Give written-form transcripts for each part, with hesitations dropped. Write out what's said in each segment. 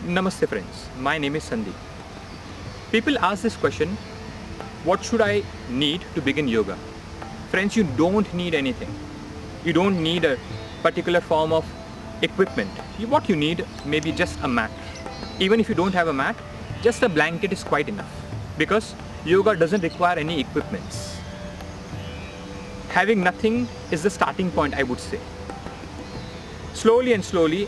Namaste friends, my name is Siddhi. People ask this question, what should I need to begin yoga? Friends, you don't need anything. You don't need a particular form of equipment. What you need may be just a mat. Even if you don't have a mat, just a blanket is quite enough, because yoga doesn't require any equipments. Having nothing is the starting point, I would say. Slowly and slowly,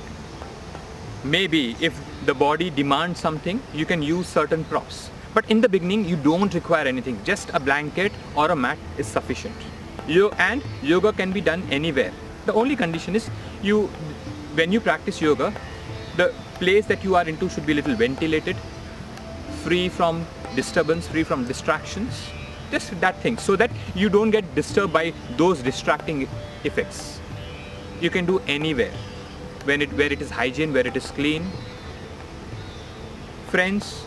maybe if the body demands something, you can use certain props. But in the beginning, you don't require anything. Just a blanket or a mat is sufficient. And yoga can be done anywhere. The only condition is when you practice yoga, the place that you are into should be a little ventilated, free from disturbance, free from distractions. Just that thing, so that you don't get disturbed by those distracting effects. You can do anywhere, where it is hygiene, where it is clean. Friends,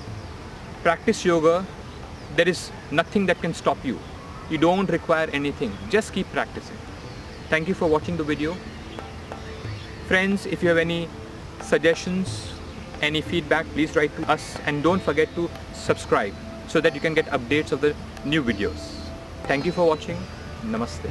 practice yoga. There is nothing that can stop you. You don't require anything. Just keep practicing. Thank you for watching the video. Friends, if you have any suggestions, any feedback, please write to us, and don't forget to subscribe so that you can get updates of the new videos. Thank you for watching. Namaste.